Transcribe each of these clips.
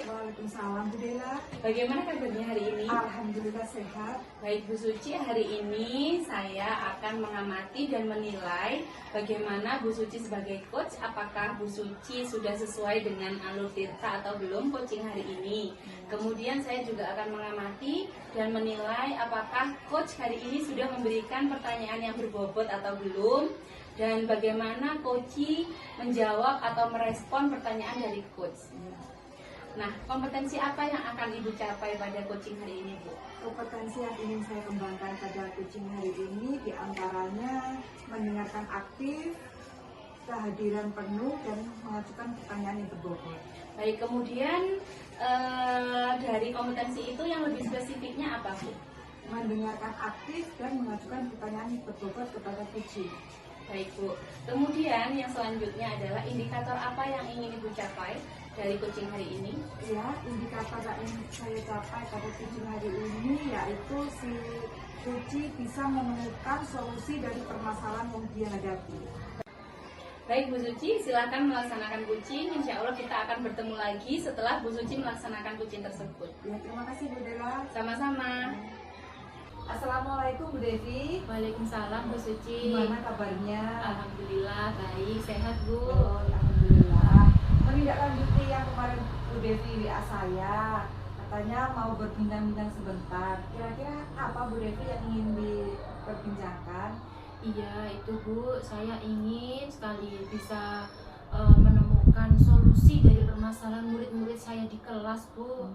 Waalaikumsalam Bu Dela. Bagaimana kabarnya hari ini? Alhamdulillah sehat. Baik Bu Suci, hari ini saya akan mengamati dan menilai bagaimana Bu Suci sebagai coach. Apakah Bu Suci sudah sesuai dengan alur tirta atau belum coaching hari ini. Kemudian saya juga akan mengamati dan menilai apakah coach hari ini sudah memberikan pertanyaan yang berbobot atau belum. Dan bagaimana coach menjawab atau merespon pertanyaan dari coach. Nah, kompetensi apa yang akan Ibu capai pada coaching hari ini, Bu? Kompetensi yang ingin saya kembangkan pada coaching hari ini diantaranya mendengarkan aktif, kehadiran penuh, dan mengajukan pertanyaan yang berbobot. Baik, kemudian dari kompetensi itu yang lebih spesifiknya apa, Bu? Mendengarkan aktif dan mengajukan pertanyaan yang berbobot kepada coaching. Baik, Bu. Kemudian yang selanjutnya adalah indikator apa yang ingin Ibu capai dari coaching hari ini? Ya, indikator yang ingin saya capai pada coaching hari ini yaitu si coach bisa menemukan solusi dari permasalahan yang dia hadapi. Baik Bu Suci, silakan melaksanakan coaching. Insya Allah kita akan bertemu lagi setelah Bu Suci melaksanakan coaching tersebut. Ya, terima kasih Bu Dela. Sama-sama. Assalamualaikum Bu Devi. Waalaikumsalam Bu Suci. Gimana kabarnya? Alhamdulillah baik, sehat Bu. Oh, alhamdulillah. Menindaklanjuti yang kemarin Bu Devi WA saya, katanya mau berbincang-bincang sebentar. Kira-kira apa Bu Devi yang ingin diperbincangkan? Iya itu Bu, saya ingin sekali bisa menemukan solusi dari permasalahan murid-murid saya di kelas Bu.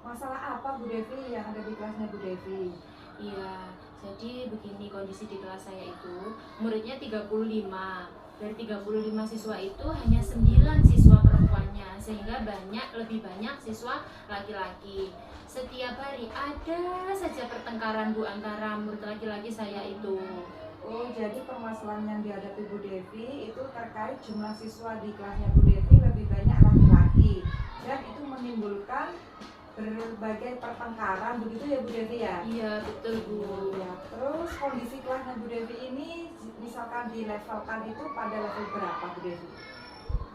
Masalah apa Bu Devi yang ada di kelasnya Bu Devi? Iya, jadi begini kondisi di kelas saya itu muridnya 35. Dari 35 siswa itu hanya 9 siswa perempuannya, sehingga lebih banyak siswa laki-laki. Setiap hari ada saja pertengkaran Bu antara murid laki-laki saya itu. Oh, jadi permasalahan yang dihadapi Bu Devi itu terkait jumlah siswa di kelasnya Bu Devi lebih banyak laki-laki, dan itu menimbulkan berbagai pertengkaran, begitu ya Bu Devi ya? Iya betul Bu. Ya, terus kondisi kelasnya Bu Devi ini misalkan dilevelkan itu pada level berapa Bu Devi?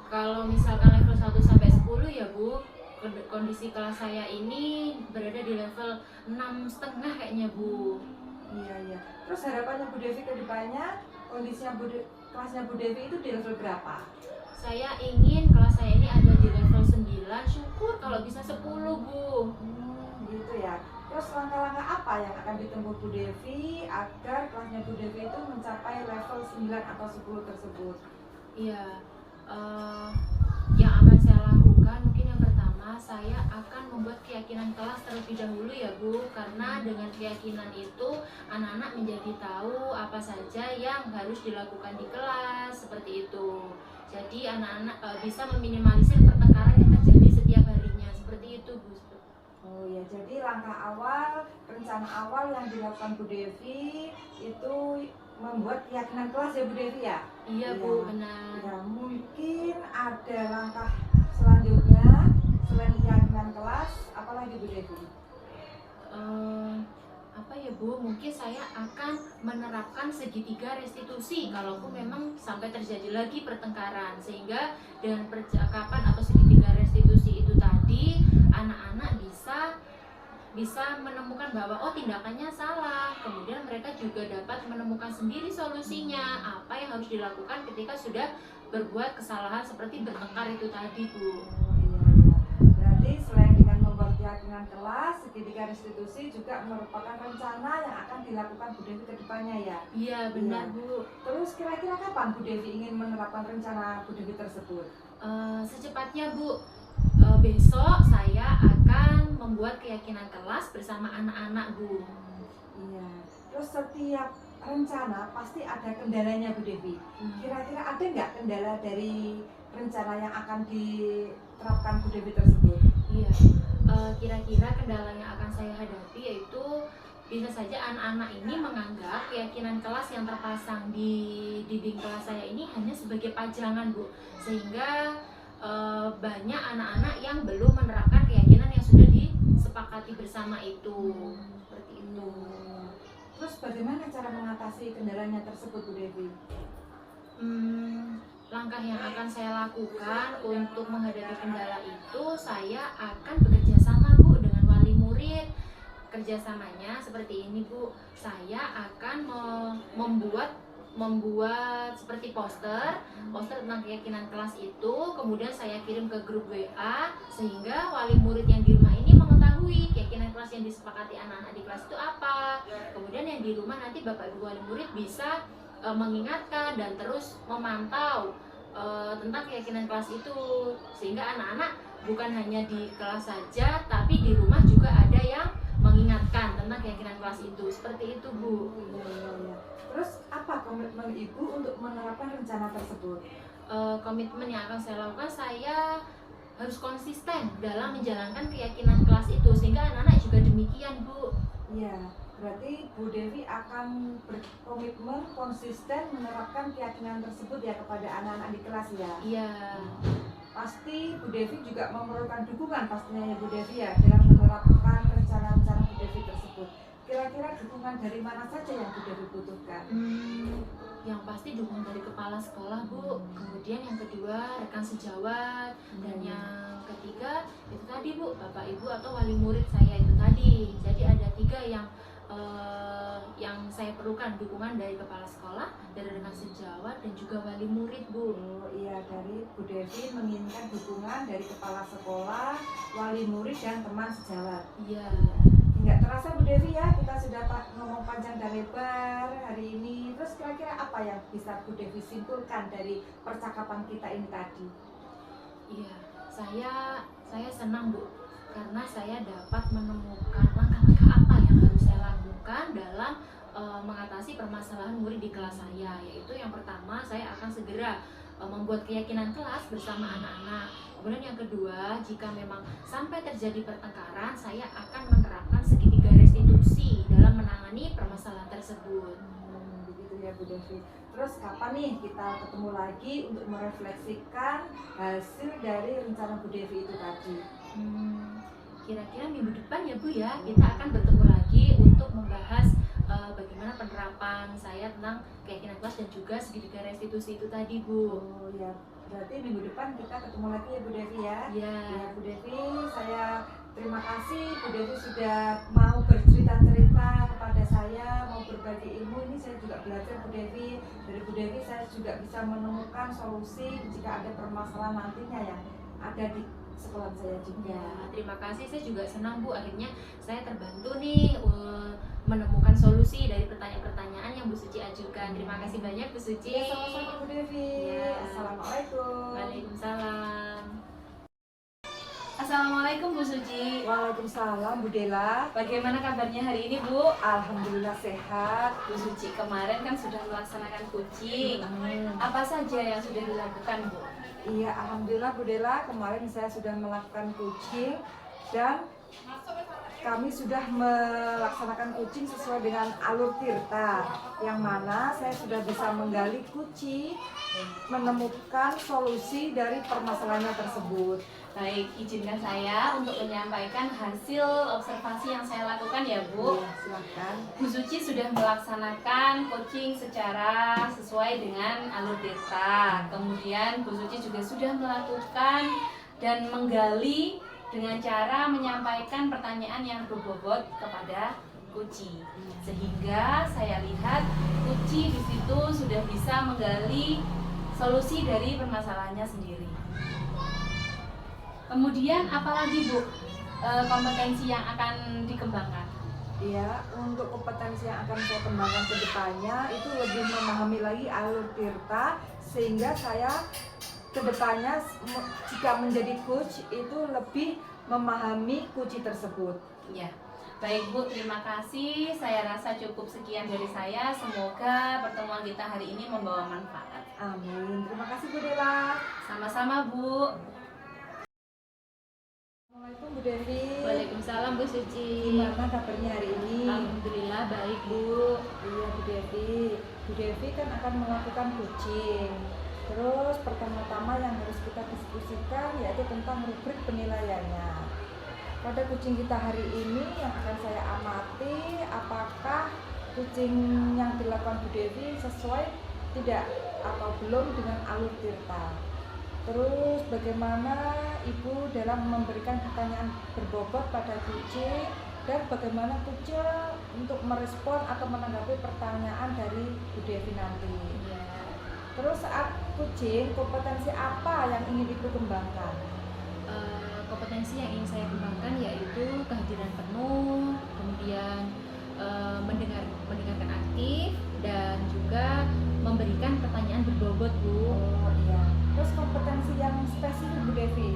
Kalau misalkan level 1 sampai 10 ya Bu, kondisi kelas saya ini berada di level 6,5 kayaknya Bu. Iya, iya. Terus harapannya Bu Devi ke depannya, kondisinya kelasnya Bu Devi itu di level berapa? Saya ingin kelas saya ini ada di level 9, syukur kalau bisa 10 Bu. Gitu ya. Terus langkah-langkah apa yang akan ditempuh Bu Devi agar kelasnya Bu Devi itu mencapai level 9 atau 10 tersebut? Iya, yang akan saya lakukan mungkin yang pertama saya akan membuat keyakinan kelas terlebih dahulu ya Bu, karena dengan keyakinan itu anak-anak menjadi tahu apa saja yang harus dilakukan di kelas seperti itu. Jadi anak-anak bisa meminimalisir pertengkaran yang terjadi setiap harinya seperti itu Bu. Oh ya, jadi langkah awal, rencana awal yang dilakukan Bu Devi itu membuat keyakinan kelas ya Bu Devi ya? Iya Bu, benar. Ya, mungkin ada langkah selanjutnya selain keyakinan kelas, apalagi Bu Devi? Apa ya Bu, mungkin saya akan menerapkan segitiga restitusi kalaupun memang sampai terjadi lagi pertengkaran, sehingga dengan percakapan atau segitiga restitusi itu tadi anak-anak bisa menemukan bahwa oh tindakannya salah, kemudian mereka juga dapat menemukan sendiri solusinya apa yang harus dilakukan ketika sudah berbuat kesalahan seperti bertengkar itu tadi Bu. Berarti selain dengan membuat keyakinan kelas, segitiga restitusi juga merupakan rencana yang akan dilakukan Bu Devi ke depannya ya? Iya benar Bu. Terus kira-kira kapan Bu Devi ingin menerapkan rencana Bu Devi tersebut? Secepatnya Bu. Besok saya akan membuat keyakinan kelas bersama anak-anak Bu. Iya. Terus setiap rencana pasti ada kendalanya Bu Devi. Kira-kira ada nggak kendala dari rencana yang akan diterapkan Bu Devi tersebut? Iya. Kira-kira kendala yang akan saya hadapi yaitu bisa saja anak-anak ini menganggap keyakinan kelas yang terpasang di dinding kelas saya ini hanya sebagai pajangan Bu, sehingga banyak anak-anak yang belum menerapkan keyakinan yang sudah disepakati bersama itu. Seperti itu. Terus bagaimana cara mengatasi kendalanya tersebut Bu Devi? langkah yang akan saya lakukan untuk menghadapi kendala itu, saya akan bekerja sama Bu dengan wali murid. Kerjasamanya seperti ini Bu, saya akan membuat seperti poster tentang keyakinan kelas itu, kemudian saya kirim ke grup WA sehingga wali murid yang di rumah ini mengetahui keyakinan kelas yang disepakati anak-anak di kelas itu apa. Kemudian yang di rumah nanti Bapak Ibu wali murid bisa mengingatkan dan terus memantau tentang keyakinan kelas itu, sehingga anak-anak bukan hanya di kelas saja tapi di rumah juga ada yang mengingatkan tentang keyakinan kelas itu. Seperti itu Bu. Iya. Terus apa komitmen Ibu untuk menerapkan rencana tersebut? Komitmen yang akan saya lakukan, saya harus konsisten dalam menjalankan keyakinan kelas itu, sehingga anak-anak juga demikian Bu. Iya, berarti Bu Devi akan berkomitmen konsisten menerapkan keyakinan tersebut ya kepada anak-anak di kelas ya. Iya. Pasti Bu Devi juga memerlukan dukungan pastinya ya Bu Devi ya dalam menerapkan rencana-rencana Bu Devi tersebut. Kira-kira dukungan dari mana saja yang Bu Devi butuhkan? Yang pasti dukungan dari kepala sekolah Bu, kemudian yang kedua rekan sejawat, dan yang ketiga itu tadi Bu, Bapak Ibu atau wali murid saya itu tadi. Jadi ada 3 yang saya perlukan, dukungan dari kepala sekolah, dari rekan sejawat, dan juga wali murid Bu. Oh iya, dari Bu Devi menginginkan dukungan dari kepala sekolah, wali murid dan teman sejawat. Iya. Nggak terasa Bu Devi ya, kita sudah ngomong panjang dan lebar hari ini. Terus kira-kira apa yang bisa Bu Devi simpulkan dari percakapan kita ini tadi? Iya, saya senang Bu, karena saya dapat menemukan langkah-langkah apa yang harus saya lakukan dalam mengatasi permasalahan murid di kelas saya. Yaitu yang pertama, saya akan segera membuat keyakinan kelas bersama anak-anak. Kemudian yang kedua, jika memang sampai terjadi pertengkaran, saya akan menerapkan segitiga restitusi dalam menangani permasalahan tersebut. Begitu ya Bu Devi. Terus kapan nih kita ketemu lagi untuk merefleksikan hasil dari rencana Bu Devi itu tadi? Kira-kira minggu depan ya Bu ya, kita akan bertemu lagi untuk membahas bagaimana penerapan saya tentang keyakinan kelas dan juga segitiga restitusi itu tadi Bu. Oh ya, berarti minggu depan kita ketemu lagi ya Bu Devi ya. Iya. Ya Bu Devi, saya terima kasih Bu Devi sudah mau bercerita-cerita kepada saya, mau berbagi ilmu. Ini saya juga belajar Bu Devi. Dari Bu Devi saya juga bisa menemukan solusi jika ada permasalahan nantinya yang ada di sekolah saya juga. Ya, terima kasih, saya juga senang Bu, akhirnya saya terbantu nih menemukan solusi dari pertanyaan-pertanyaan yang Bu Suci ajukan. Terima kasih banyak Bu Suci. Ya, sama-sama Bu Devi. Ya. Assalamualaikum. Waalaikumsalam. Assalamualaikum Bu Suci. Waalaikumsalam Bu Dela. Bagaimana kabarnya hari ini Bu? Alhamdulillah sehat. Bu Suci kemarin kan sudah melaksanakan kucing. Amin. Apa saja yang sudah dilakukan Bu? Iya, alhamdulillah Bu Dela, kemarin saya sudah melakukan kucing dan kami sudah melaksanakan kucing sesuai dengan alur tirta, yang mana saya sudah bisa menggali kucing, menemukan solusi dari permasalahannya tersebut. Baik, izinkan saya untuk menyampaikan hasil observasi yang saya lakukan ya Bu. Iya, silahkan. Bu Suci sudah melaksanakan coaching secara sesuai dengan alur tirta. Kemudian Bu Suci juga sudah melakukan dan menggali dengan cara menyampaikan pertanyaan yang berbobot kepada Kuci. Sehingga saya lihat Kuci di situ sudah bisa menggali solusi dari permasalahannya sendiri. Kemudian apalagi Bu kompetensi yang akan dikembangkan? Iya, untuk kompetensi yang akan saya kembangkan ke depannya itu lebih memahami lagi alur tirta, sehingga saya ke depannya jika menjadi coach itu lebih memahami kuci tersebut. Ya, baik Bu, terima kasih. Saya rasa cukup sekian dari saya. Semoga pertemuan kita hari ini membawa manfaat. Amin. Terima kasih Bu Dela. Sama-sama Bu. Assalamualaikum Bu Devi. Waalaikumsalam Bu Suci. Gimana kabarnya hari ini? Alhamdulillah baik Bu. Iya Bu Devi. Bu Devi kan akan melakukan kucing. Terus pertama-tama yang harus kita diskusikan yaitu tentang rubrik penilaiannya. Pada kucing kita hari ini yang akan saya amati apakah kucing yang dilakukan Bu Devi sesuai tidak atau belum dengan alur tirta. Terus bagaimana Ibu dalam memberikan pertanyaan berbobot pada kucing dan bagaimana kucing untuk merespon atau menanggapi pertanyaan dari Bu Devi nanti. Ya. Terus saat kucing, kompetensi apa yang ingin Ibu kembangkan? Kompetensi yang ingin saya kembangkan yaitu kehadiran penuh, kemudian mendengarkan aktif, dan juga memberikan pertanyaan berbobot, Bu. Oh iya. Terus kompetensi yang spesifik Bu Devi?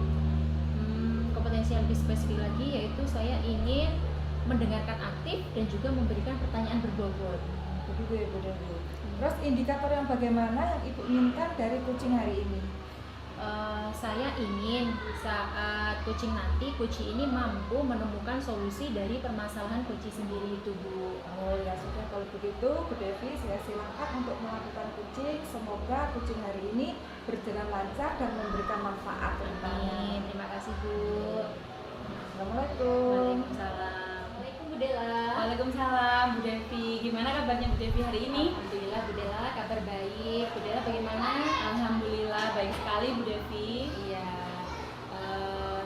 Kompetensi yang lebih spesifik lagi yaitu saya ingin mendengarkan aktif dan juga memberikan pertanyaan berbobot. Begitu ya Bu Devi. Terus indikator yang bagaimana yang Ibu inginkan dari kucing hari ini? Saya ingin saat kucing nanti, kucing ini mampu menemukan solusi dari permasalahan kucing sendiri itu, Bu. Oh ya sudah, kalau begitu Bu Devi saya silakan untuk melakukan kucing. Semoga kucing hari ini berjalan lancar dan memberikan manfaat kedepannya. Amin. Terima kasih, Bu. Assalamualaikum. Waalaikumsalam. Waalaikumsalam, Bu Dela. Waalaikumsalam Bu Devi. Gimana kabarnya Bu Devi hari ini? Alhamdulillah, Bu Dela, kabar baik. Bu Dela bagaimana? Alhamdulillah baik sekali Bu Devi. Iya.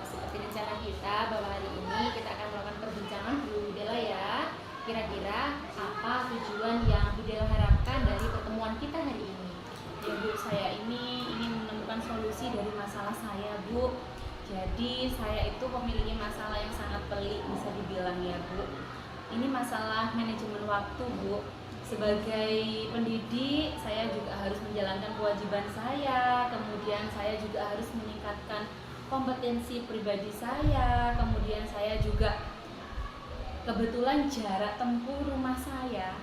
Seperti rencana kita bahwa hari ini kita akan melakukan perbincangan Bu Dela ya. Kira-kira apa tujuan yang Bu Dela harapkan dari pertemuan kita hari ini? Ya Bu, saya ini ingin menemukan solusi dari masalah saya Bu. Jadi saya itu memiliki masalah yang sangat pelik bisa dibilang ya Bu. Ini masalah manajemen waktu Bu. Sebagai pendidik saya juga harus menjalankan kewajiban saya. Kemudian saya juga harus meningkatkan kompetensi pribadi saya. Kemudian saya juga kebetulan jarak tempuh rumah saya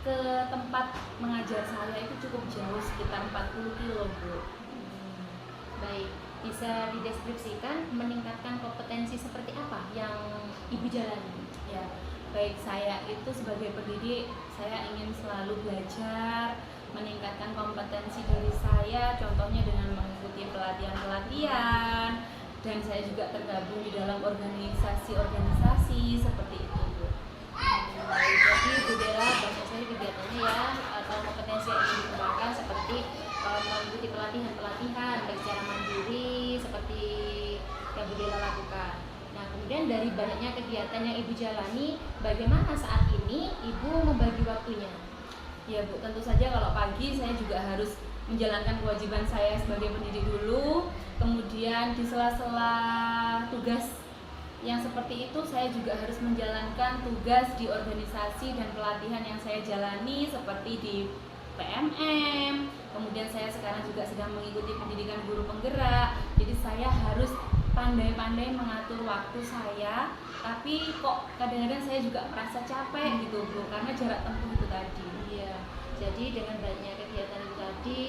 ke tempat mengajar saya itu cukup jauh, sekitar 40 kilo Bu. Baik, bisa dideskripsikan meningkatkan kompetensi seperti apa yang Ibu jalani? Ya, baik, saya itu sebagai pendidik saya ingin selalu belajar, meningkatkan kompetensi diri saya, contohnya dengan mengikuti pelatihan-pelatihan, dan saya juga tergabung di dalam organisasi-organisasi seperti itu Bu. Baik, jadi Bu Dela banyak sekali kegiatannya ya, atau kompetensi yang ingin dikembangkan seperti mengikuti pelatihan-pelatihan baik secara mandiri seperti yang Bu Dela lakukan. Nah, kemudian dari banyaknya kegiatan yang Ibu jalani, bagaimana saat ini Ibu membagi waktunya? Ya Bu, tentu saja kalau pagi saya juga harus menjalankan kewajiban saya sebagai pendidik dulu. Kemudian di sela-sela tugas yang seperti itu saya juga harus menjalankan tugas di organisasi dan pelatihan yang saya jalani seperti di PMM. Kemudian saya sekarang juga sedang mengikuti pendidikan guru penggerak. Jadi saya harus pandai-pandai mengatur waktu saya, tapi kok kadang-kadang saya juga merasa capek gitu Bu, karena jarak tempuh itu tadi. Iya. Jadi dengan banyaknya kegiatan itu tadi,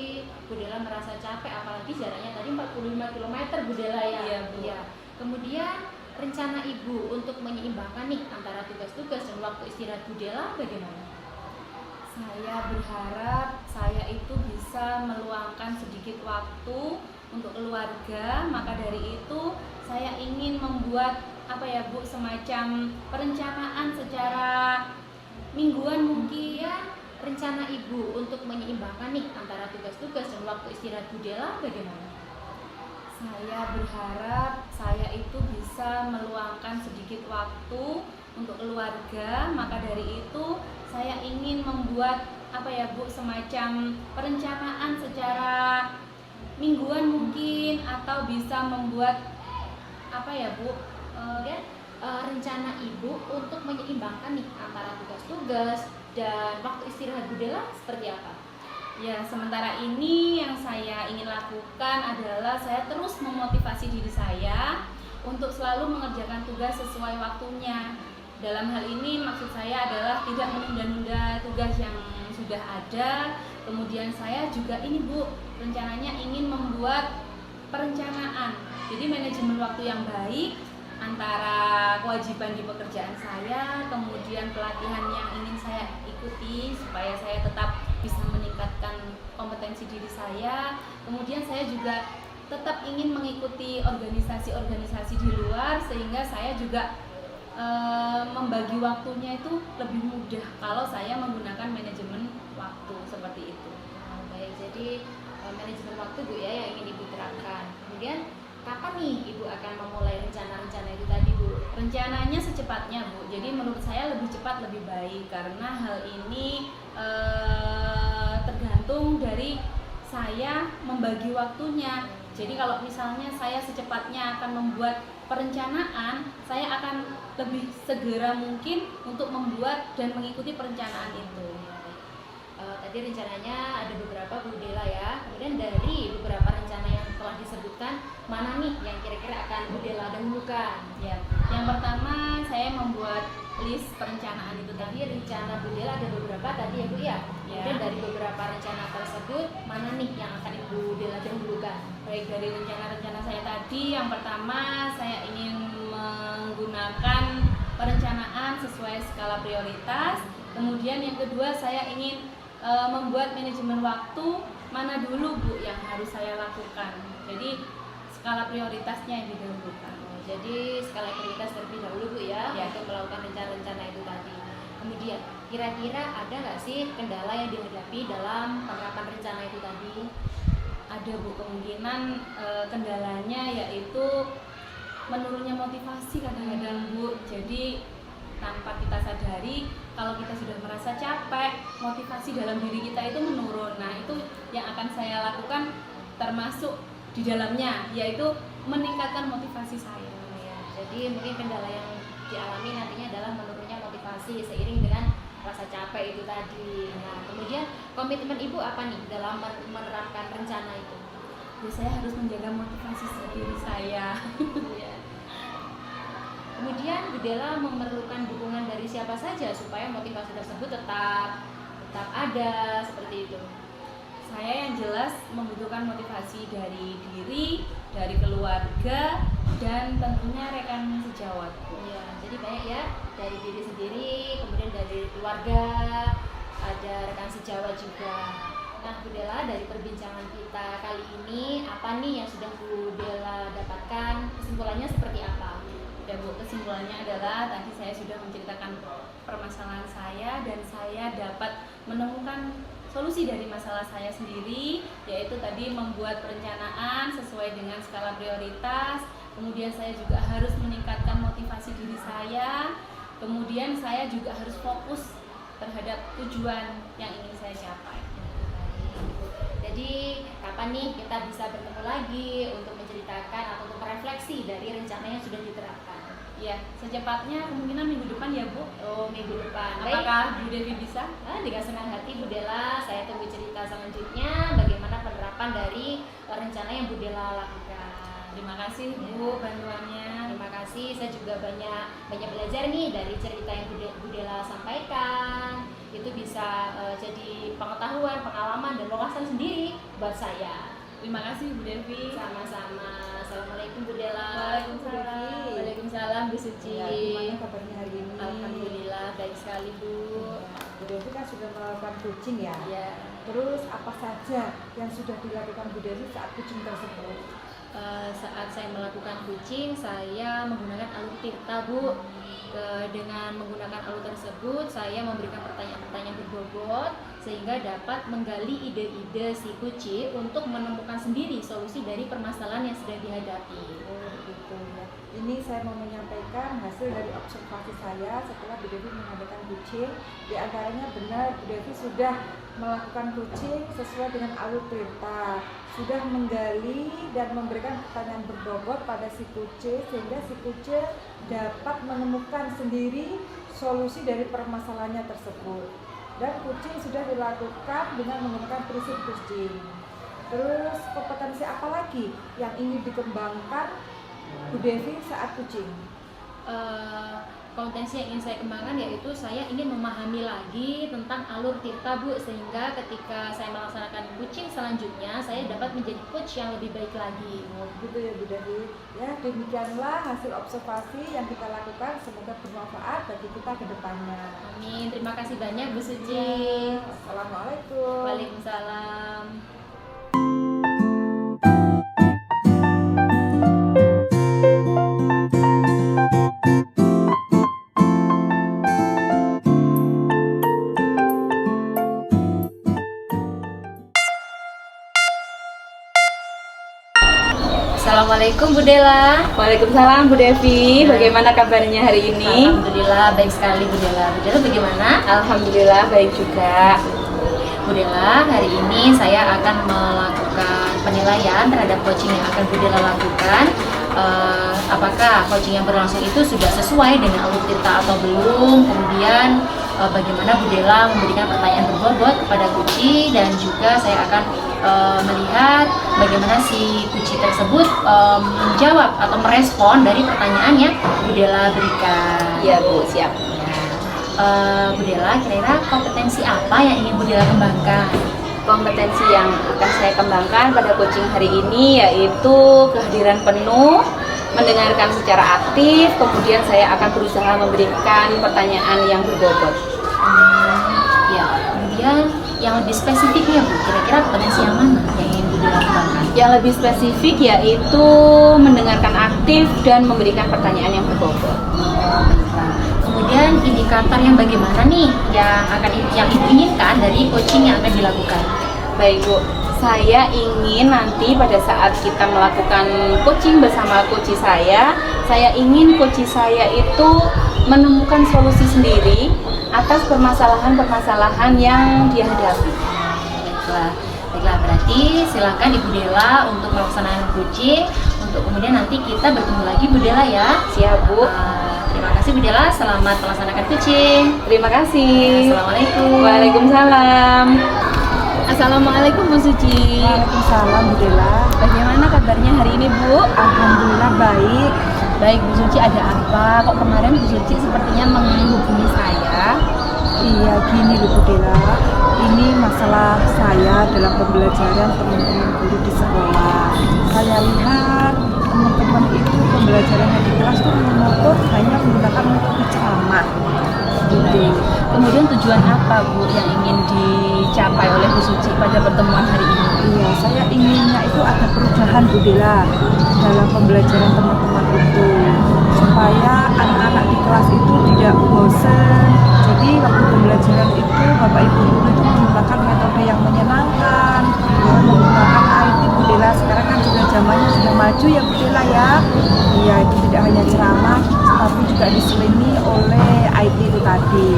Bu Dela merasa capek, apalagi jaraknya tadi 45 km Bu Dela ya. Iya, Bu. Iya. Kemudian rencana Ibu untuk menyeimbangkan nih antara tugas-tugas dan waktu istirahat Bu Dela bagaimana? Saya berharap saya itu bisa meluangkan sedikit waktu untuk keluarga. Maka dari itu saya ingin membuat semacam perencanaan secara mingguan mungkin. Rencana Ibu untuk menyeimbangkan nih antara tugas-tugas dan waktu istirahat Bu Dela bagaimana? Saya berharap saya itu bisa meluangkan sedikit waktu untuk keluarga. Maka dari itu saya ingin membuat semacam perencanaan secara mingguan mungkin, atau bisa membuat Kemudian rencana Ibu untuk menyeimbangkan nih antara tugas-tugas dan waktu istirahat Bu Dela seperti apa? Ya, sementara ini yang saya ingin lakukan adalah saya terus memotivasi diri saya untuk selalu mengerjakan tugas sesuai waktunya. Dalam hal ini maksud saya adalah tidak menunda-nunda tugas yang sudah ada. Kemudian saya juga ini Bu, rencananya ingin membuat perencanaan. Jadi manajemen waktu yang baik antara kewajiban di pekerjaan saya, kemudian pelatihan yang ingin saya ikuti supaya saya tetap bisa meningkatkan kompetensi diri saya. Kemudian saya juga tetap ingin mengikuti organisasi-organisasi di luar, sehingga saya juga membagi waktunya itu lebih mudah kalau saya menggunakan manajemen waktu seperti itu. Baik, jadi manajemen waktu Bu ya yang ingin Ibu terapkan. Kemudian kapan nih Ibu akan memulai rencana-rencana itu tadi Bu? Rencananya secepatnya Bu. Jadi menurut saya lebih cepat lebih baik karena hal ini tergantung dari saya membagi waktunya. Jadi kalau misalnya saya secepatnya akan membuat perencanaan, saya akan lebih segera mungkin untuk membuat dan mengikuti perencanaan itu. Tadi rencananya ada beberapa Bu Dela ya. Kemudian dari beberapa rencana yang telah disebutkan, mana nih yang kira-kira akan Bu Dela dahulukan? Ya, yang pertama saya membuat list perencanaan itu Tadi tadi. rencana Bu Dela ada beberapa tadi ya Bu ya. Ya. Kemudian dari beberapa rencana tersebut, mana nih yang akan Ibu Dela dahulukan? Baik, dari rencana-rencana saya tadi, yang pertama saya ingin menggunakan perencanaan sesuai skala prioritas. Kemudian yang kedua saya ingin membuat manajemen waktu, mana dulu Bu yang harus saya lakukan. Jadi skala prioritasnya yang didahulukan. Jadi skala prioritas terlebih dahulu Bu ya, Ya. untuk melakukan rencana-rencana itu tadi. Kemudian kira-kira ada nggak sih kendala yang dihadapi dalam penerapan rencana itu tadi? Ada Bu, kemungkinan kendalanya yaitu menurunnya motivasi kadang-kadang Bu. Jadi tanpa kita sadari, kalau kita sudah merasa capek, motivasi dalam diri kita itu menurun. Nah, itu yang akan saya lakukan termasuk di dalamnya, yaitu meningkatkan motivasi saya. Ya, jadi mungkin kendala yang dialami nantinya adalah menurunnya motivasi seiring dengan rasa capek itu tadi. Nah, kemudian komitmen Ibu apa nih dalam menerapkan rencana itu? Jadi saya harus menjaga motivasi diri saya. Ya. Kemudian Bu Dela memerlukan dukungan dari siapa saja supaya motivasi tersebut tetap ada seperti itu. Saya yang jelas membutuhkan motivasi dari diri, dari keluarga, dan tentunya rekan sejawat. Ya, jadi banyak ya, dari diri sendiri, kemudian dari keluarga, ada rekan sejawat juga. Nah, Bu Dela, dari perbincangan kita kali ini, apa nih yang sudah Bu Dela dapatkan? Kesimpulannya seperti apa? Ya Bu, kesimpulannya adalah tadi saya sudah menceritakan permasalahan saya dan saya dapat menemukan solusi dari masalah saya sendiri, yaitu tadi membuat perencanaan sesuai dengan skala prioritas. Kemudian saya juga harus meningkatkan motivasi diri saya. Kemudian saya juga harus fokus terhadap tujuan yang ingin saya capai. Jadi kapan nih kita bisa bertemu lagi untuk menceritakan atau untuk merefleksi dari rencana yang sudah diterapkan? Ya, secepatnya kemungkinan minggu depan ya Bu. Oh, minggu depan. Apakah Bu Devi bisa? Dengan senang hati Bu Dela, saya tunggu cerita selanjutnya bagaimana penerapan dari rencana yang Bu Dela lakukan. Terima kasih Bu bantuannya. Terima kasih, saya juga banyak belajar nih dari cerita yang Bu Dela sampaikan. Itu bisa jadi pengetahuan, pengalaman, dan wawasan sendiri buat saya. Terima kasih Bu Devi. Sama-sama. Assalamualaikum Bu Dela. Waalaikumsalam. Waalaikumsalam Bu Suci. Ya, gimana kabarnya hari ini? Alhamdulillah baik sekali Bu. Bu Devi kan sudah melakukan coaching ya. Ya. Terus apa saja yang sudah dilakukan Bu Devi saat coaching tersebut? Saat saya melakukan coaching, saya menggunakan alur tirta Bu. Dengan menggunakan alur tersebut, saya memberikan pertanyaan-pertanyaan berbobot sehingga dapat menggali ide-ide si kuci untuk menemukan sendiri solusi dari permasalahan yang sedang dihadapi. Oh begitu ya. Ini saya mau menyampaikan hasil dari observasi saya setelah Bu Devi mengadakan coaching. Di antaranya benar Bu Devi sudah melakukan coaching sesuai dengan alur tirta, sudah menggali dan memberikan pertanyaan berbobot pada si kucing sehingga si kucing dapat menemukan sendiri solusi dari permasalahannya tersebut. Dan coaching sudah dilakukan dengan menggunakan prinsip coaching. Terus kompetensi apa lagi yang ingin dikembangkan Bu Devi saat coaching? Kompetensi yang ingin saya kembangkan yaitu saya ingin memahami lagi tentang alur tirta Bu, sehingga ketika saya melaksanakan coaching selanjutnya saya dapat menjadi coach yang lebih baik lagi. Oh, gitu ya Bu Devi. Ya, demikianlah hasil observasi yang kita lakukan, semoga bermanfaat bagi kita ke depannya. Amin. Terima kasih banyak Bu Suci. Ya, Assalamualaikum. Waalaikumsalam. Assalamualaikum Bu Dela. Waalaikumsalam Bu Devi. Bagaimana kabarnya hari ini? Alhamdulillah baik sekali Bu Dela. Bu Dela bagaimana? Alhamdulillah baik juga. Bu Dela, hari ini saya akan melakukan penilaian terhadap coaching yang akan Bu Dela lakukan. Apakah coaching yang berlangsung itu sudah sesuai dengan alur tirta atau belum? Kemudian bagaimana Bu Dela memberikan pertanyaan berbobot kepada Kuci, dan juga saya akan melihat bagaimana si Kuci tersebut menjawab atau merespon dari pertanyaan yang Bu Dela berikan. Iya Bu, siap. Bu Dela, kira-kira kompetensi apa yang ingin Bu Dela kembangkan? Kompetensi yang akan saya kembangkan pada coaching hari ini yaitu kehadiran penuh, mendengarkan secara aktif, kemudian saya akan berusaha memberikan pertanyaan yang berbobot. Ya, kemudian yang lebih spesifiknya Bu, kira-kira kompetensi yang mana yang ingin Bu Dela kembangkan? Yang lebih spesifik yaitu mendengarkan aktif dan memberikan pertanyaan yang berbobot. Kemudian indikator yang bagaimana nih yang Ibu inginkan dari coaching yang akan dilakukan? Baik Bu, saya ingin nanti pada saat kita melakukan coaching bersama coach saya ingin coach saya itu menemukan solusi sendiri atas permasalahan-permasalahan yang dia hadapi. Baiklah, berarti silakan Ibu Dela untuk melaksanakan coaching, untuk kemudian nanti kita bertemu lagi Bu Dela ya. Siap Bu. Terima kasih Bu Dela, selamat melaksanakan coaching. Terima kasih. Assalamualaikum. Waalaikumsalam. Assalamualaikum Bu Suci. Waalaikumsalam Bu Dela. Bagaimana kabarnya hari ini Bu? Alhamdulillah baik. Baik Bu Suci, ada apa? Kok kemarin Bu Suci sepertinya menghubungi saya? Iya gini loh Bu Dela, ini masalah saya dalam pembelajaran teman-teman guru di sekolah. Saya lihat teman-teman itu pembelajarannya di kelas tuh monoton, hanya menggunakan metode ceramah. Gitu. Kemudian tujuan apa Bu yang ingin dicapai oleh Bu Suci pada pertemuan hari ini? Iya, saya inginnya itu ada perubahan Bu Dela dalam pembelajaran teman-teman itu, supaya anak-anak di kelas itu tidak bosan. Jadi waktu pembelajaran itu Bapak Ibu guru itu menggunakan metode yang menyenangkan, menggunakan IT Bu Dela. Sekarang kan juga zamannya sudah maju ya Bu Dela ya. Iya, itu tidak hanya ceramah, tapi juga diselingi oleh IT itu tadi.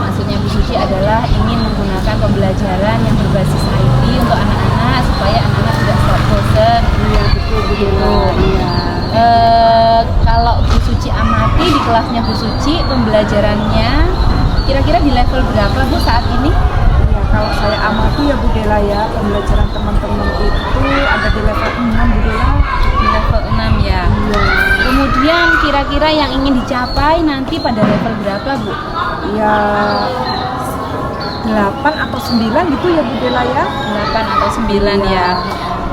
Maksudnya Bu Suci adalah ingin menggunakan pembelajaran yang berbasis IT untuk anak-anak supaya anak-anak tidak bosan. Iya betul Bu Dela. Iya. Kalau Bu Suci amati di kelasnya Bu Suci, pembelajarannya kira-kira di level berapa Bu saat ini? Iya, kalau saya amati ya Bu Dela ya, pembelajaran teman-teman itu ada di level 6 Bu Dela. Di level 6 ya. Iya. Kemudian kira-kira yang ingin dicapai nanti pada level berapa Bu? Ya 8 atau 9 gitu ya Bu Dela ya. 8 atau 9 ya.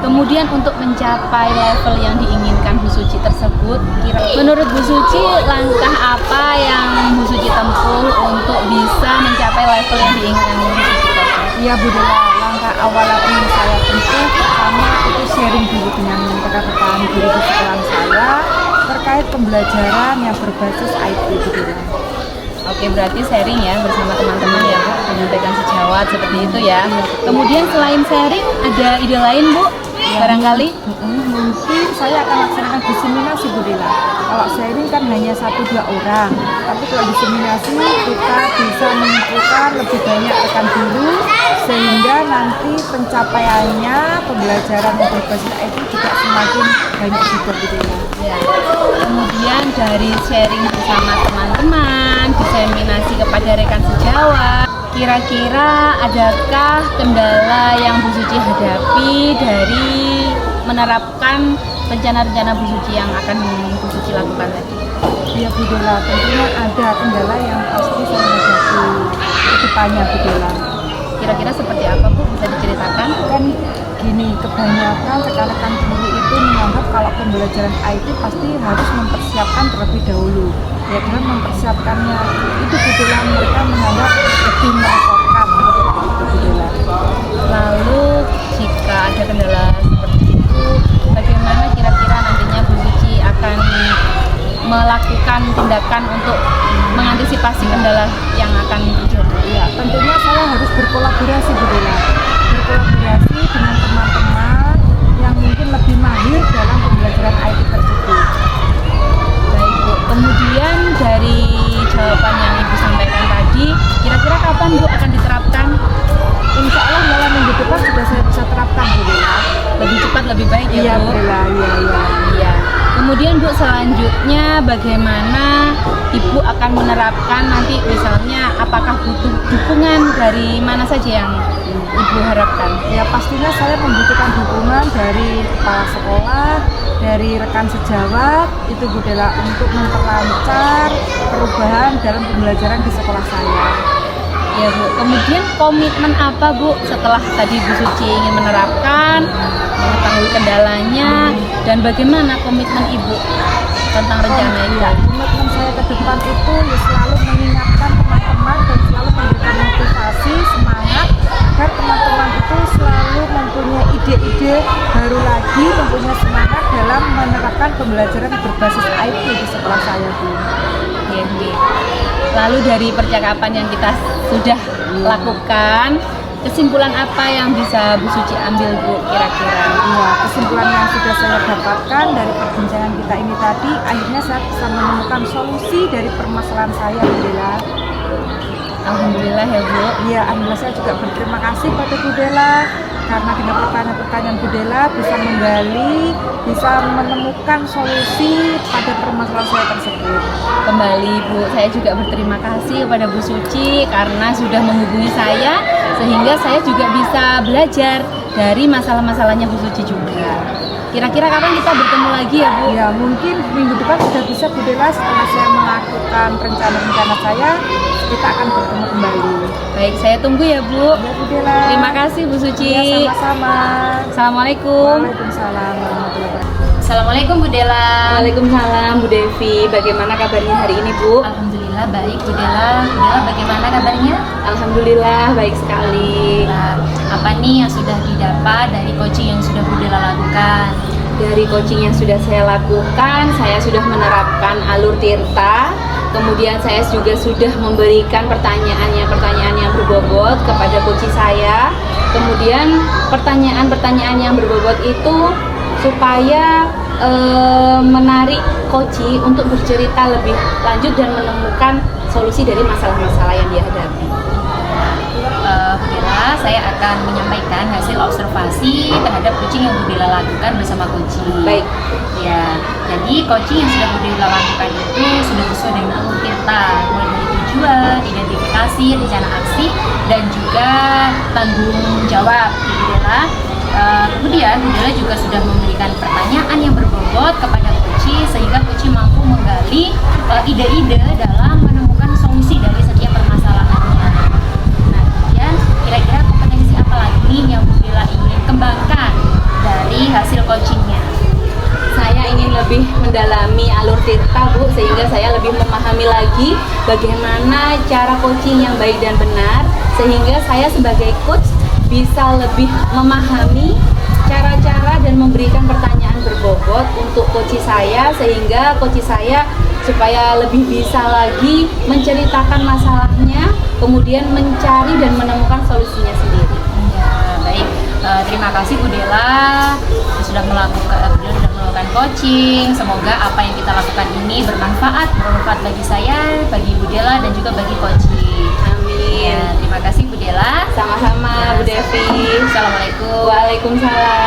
Kemudian untuk mencapai level yang diinginkan Bu Suci tersebut, menurut Bu Suci langkah apa yang Bu Suci tempuh untuk bisa mencapai level yang diinginkan Bu Suci tersebut? Iya Bu Dela, langkah awal yang ingin saya tempuh pertama itu sharing dulu dengan rekan-rekan guru di sekolah saya terkait pembelajaran yang berbasis IT Bu Dela. Oke, berarti sharing ya bersama teman-teman ya Bu, menyampaikan sejawat seperti itu ya. Kemudian selain sharing ada ide lain Bu? Barangkali Mungkin saya akan laksanakan diseminasi Bu Dela. Kalau sharing kan hanya 1-2 orang, tapi kalau diseminasi kita bisa mengumpulkan lebih banyak rekan guru sehingga nanti pencapaiannya pembelajaran yang berbasis IT juga semakin banyak juga Bu Dela. ya. Kemudian dari sharing bersama teman-teman, diseminasi kepada rekan sejawat, kira-kira adakah kendala yang Bu Suci hadapi dari menerapkan rencana-rencana Bu Suci yang akan Bu Suci lakukan tadi? Ya Bu Dela, tentunya ada kendala yang pasti saya hadapi ke depannya Bu Dela. Kira-kira seperti apa Bu? Bisa diceritakan? Kan gini, kebanyakan rekan-rekan guru itu menganggap kalau pembelajaran IT pasti harus mempersiapkan terlebih dahulu. Ya dengan mempersiapkannya itu Bu Dela, mereka menganggap lebih merepotkan Bu Dela. Lalu jika ada kendala seperti itu, bagaimana kira-kira nantinya Bu Suci akan melakukan tindakan untuk mengantisipasi kendala yang akan terjadi? Ya, tentunya saya harus berkolaborasi Bu Dela. Berkolaborasi dengan teman-teman yang mungkin semakin lebih mahir dalam pembelajaran IT tersebut. Baik Bu, kemudian dari jawaban yang Ibu sampaikan tadi, kira-kira kapan Bu akan diterapkan? Insya Allah dalam minggu depan sudah saya bisa terapkan, Bu Bella. Lebih cepat lebih baik ya Iya, Bu? Bella, iya. Iya. Kemudian Bu, selanjutnya bagaimana Ibu akan menerapkan nanti, misalnya apakah butuh dukungan dari mana saja yang Ibu harapkan? Ya pastinya saya membutuhkan dukungan dari kepala sekolah, dari rekan sejawat, itu Bu Bella, untuk memperlancar perubahan dalam pembelajaran di sekolah saya. Ya Bu, kemudian komitmen apa Bu setelah tadi Bu Suci ingin menerapkan, mengetahui kendalanya, dan bagaimana komitmen Ibu tentang rencana itu? Ya, komitmen saya ke depan itu ya selalu mengingatkan teman-teman dan selalu memberikan motivasi, semangat agar teman-teman itu selalu mempunyai ide-ide baru lagi, mempunyai semangat dalam menerapkan pembelajaran berbasis IT di sekolah saya, Bu. Ya, Bu. Lalu dari percakapan yang kita sudah lakukan, kesimpulan apa yang bisa Bu Suci ambil Bu kira-kira? Iya, kesimpulan yang sudah saya dapatkan dari perbincangan kita ini tadi, akhirnya saya bisa menemukan solusi dari permasalahan saya, Bu Bella. Alhamdulillah ya Bu. Iya, alhamdulillah saya juga berterima kasih pada Bu Bella karena dengan pertanyaan-pertanyaan Bu Bella bisa menggali, bisa menemukan solusi pada permasalahan saya tersebut. Kembali Bu, saya juga berterima kasih kepada Bu Suci karena sudah menghubungi saya, sehingga saya juga bisa belajar dari masalah-masalahnya Bu Suci juga. Kira-kira kapan kita bertemu lagi ya Bu? Ya, mungkin minggu depan sudah bisa Bu Bella, setelah saya melakukan rencana-rencana saya, kita akan bertemu kembali. Baik, saya tunggu ya Bu. Ya, Bu Bella. Terima kasih Bu Suci. Ya, sama-sama. Assalamualaikum. Waalaikumsalam warahmatullahi wabarakatuh. Assalamualaikum Bu Dela. Waalaikumsalam Bu Devi. Bagaimana kabarnya hari ini Bu? Alhamdulillah baik Bu Dela. Bu Dela bagaimana kabarnya? Alhamdulillah baik sekali. Nah, apa nih yang sudah didapat dari coaching yang sudah Bu Dela lakukan? Dari coaching yang sudah saya lakukan, saya sudah menerapkan alur tirta. Kemudian saya juga sudah memberikan pertanyaan yang berbobot kepada coach saya. Kemudian pertanyaan-pertanyaan yang berbobot itu supaya menarik coach untuk bercerita lebih lanjut dan menemukan solusi dari masalah-masalah yang dihadapi. Bu Dela, saya akan menyampaikan hasil observasi terhadap coaching yang Bu Dela lakukan bersama coaching. Baik. Ya, jadi coaching yang sudah Bu Dela lakukan itu sudah sesuai dengan alur tirta, mulai dari tujuan, identifikasi, rencana aksi, dan juga tanggung jawab Bu Dela. Kemudian Bu Dela juga sudah memberikan pertanyaan yang berbobot kepada coaching sehingga coaching mampu menggali ide-ide dalam menemukan solusi dari setiap permasalahannya. Nah, kemudian kira-kira kompetensi apa lagi nih yang Bu Dela ingin kembangkan dari hasil coachingnya? Saya ingin lebih mendalami alur tirta Bu, sehingga saya lebih memahami lagi bagaimana cara coaching yang baik dan benar, sehingga saya sebagai coach bisa lebih memahami cara-cara dan memberikan pertanyaan berbobot untuk coach saya, sehingga coach saya supaya lebih bisa lagi menceritakan masalahnya, kemudian mencari dan menemukan solusinya sendiri. Ya, baik. Terima kasih Bu Dela sudah melakukan coaching. Semoga apa yang kita lakukan ini bermanfaat bagi saya, bagi Bu Dela, dan juga bagi coaching. Amin. Ya, terima kasih Bu Dela. Sama-sama Bu Devi. Assalamualaikum. Waalaikumsalam.